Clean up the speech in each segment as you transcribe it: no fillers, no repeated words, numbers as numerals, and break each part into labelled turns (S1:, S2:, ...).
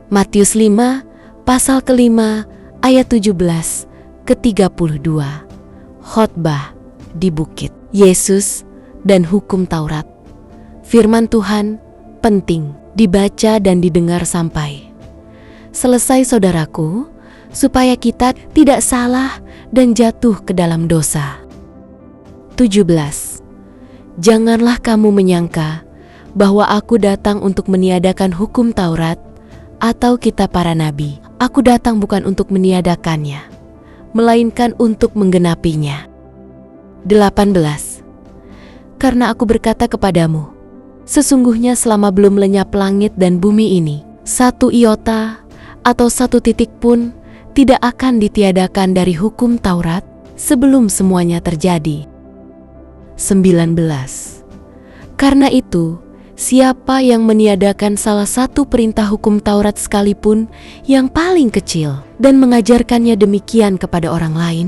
S1: Matius 5, pasal ke-5, ayat 17 ke 32. Khotbah di bukit. Yesus dan hukum Taurat. Firman Tuhan penting dibaca dan didengar sampai selesai, saudaraku, supaya kita tidak salah dan jatuh ke dalam dosa. 17. Janganlah kamu menyangka bahwa aku datang untuk meniadakan hukum Taurat atau kitab para nabi. Aku datang bukan untuk meniadakannya, melainkan untuk menggenapinya. 18. Karena aku berkata kepadamu, sesungguhnya selama belum lenyap langit dan bumi ini, satu iota atau satu titik pun tidak akan ditiadakan dari hukum Taurat sebelum semuanya terjadi. 19. Karena itu, siapa yang meniadakan salah satu perintah hukum Taurat sekalipun yang paling kecil dan mengajarkannya demikian kepada orang lain,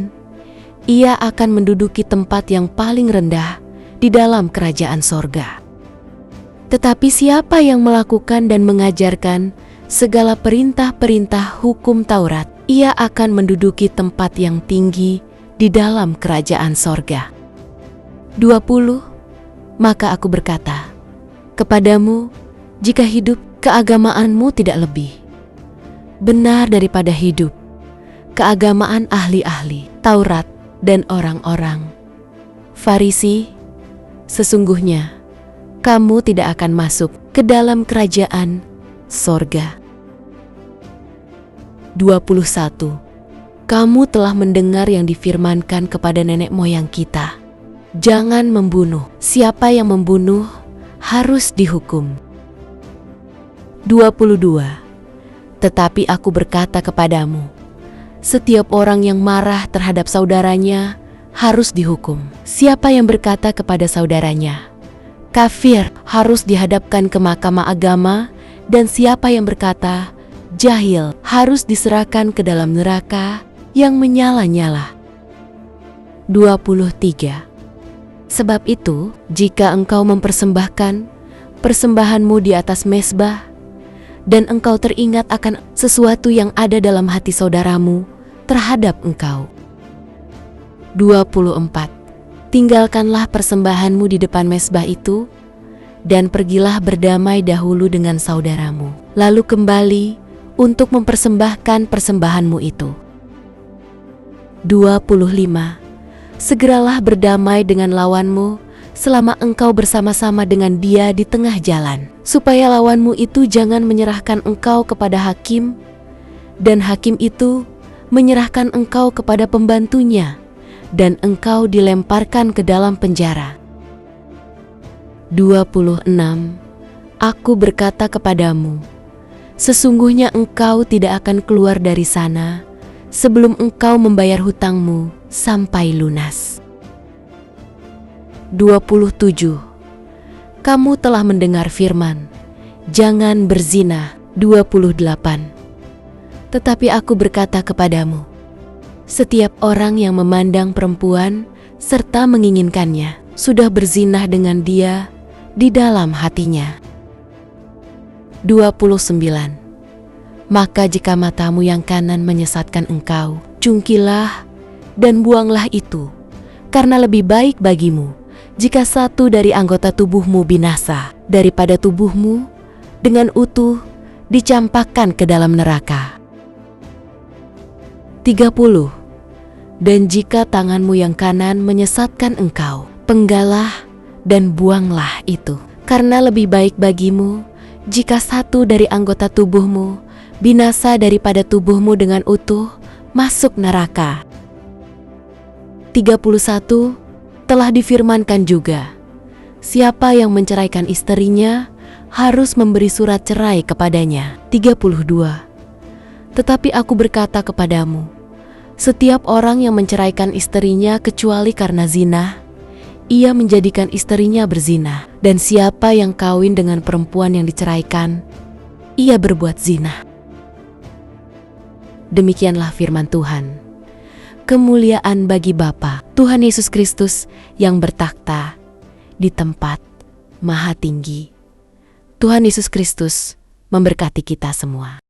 S1: ia akan menduduki tempat yang paling rendah di dalam kerajaan sorga. Tetapi siapa yang melakukan dan mengajarkan segala perintah-perintah hukum Taurat, ia akan menduduki tempat yang tinggi di dalam kerajaan sorga. 20. Maka aku berkata kepadamu, jika hidup keagamaanmu tidak lebih benar daripada hidup keagamaan ahli-ahli Taurat dan orang-orang Farisi, sesungguhnya kamu tidak akan masuk ke dalam kerajaan sorga. 21. Kamu telah mendengar yang difirmankan kepada nenek moyang kita, jangan membunuh. Siapa yang membunuh harus dihukum. 22. Tetapi aku berkata kepadamu, setiap orang yang marah terhadap saudaranya harus dihukum. Siapa yang berkata kepada saudaranya, kafir, harus dihadapkan ke mahkamah agama, dan siapa yang berkata, jahil, harus diserahkan ke dalam neraka yang menyala-nyala. 23. Sebab itu, jika engkau mempersembahkan persembahanmu di atas mezbah, dan engkau teringat akan sesuatu yang ada dalam hati saudaramu terhadap engkau. 24. Tinggalkanlah persembahanmu di depan mezbah itu, dan pergilah berdamai dahulu dengan saudaramu, lalu kembali untuk mempersembahkan persembahanmu itu. 25. Segeralah berdamai dengan lawanmu selama engkau bersama-sama dengan dia di tengah jalan, supaya lawanmu itu jangan menyerahkan engkau kepada hakim, dan hakim itu menyerahkan engkau kepada pembantunya, dan engkau dilemparkan ke dalam penjara. 26. Aku berkata kepadamu, sesungguhnya engkau tidak akan keluar dari sana sebelum engkau membayar hutangmu sampai lunas. 27. Kamu telah mendengar firman, jangan berzina. 28. Tetapi aku berkata kepadamu, setiap orang yang memandang perempuan serta menginginkannya sudah berzinah dengan dia di dalam hatinya. 29. Maka jika matamu yang kanan menyesatkan engkau, cungkilah dan buanglah itu, karena lebih baik bagimu jika satu dari anggota tubuhmu binasa daripada tubuhmu dengan utuh dicampakkan ke dalam neraka. 30. Dan jika tanganmu yang kanan menyesatkan engkau, penggalah dan buanglah itu, karena lebih baik bagimu jika satu dari anggota tubuhmu binasa daripada tubuhmu dengan utuh masuk neraka. 31. Telah difirmankan juga, siapa yang menceraikan istrinya harus memberi surat cerai kepadanya. 32. Tetapi aku berkata kepadamu, setiap orang yang menceraikan istrinya kecuali karena zina, ia menjadikan istrinya berzina, dan siapa yang kawin dengan perempuan yang diceraikan, ia berbuat zina. Demikianlah firman Tuhan. Kemuliaan bagi Bapa, Tuhan Yesus Kristus yang bertakhta di tempat maha tinggi. Tuhan Yesus Kristus memberkati kita semua.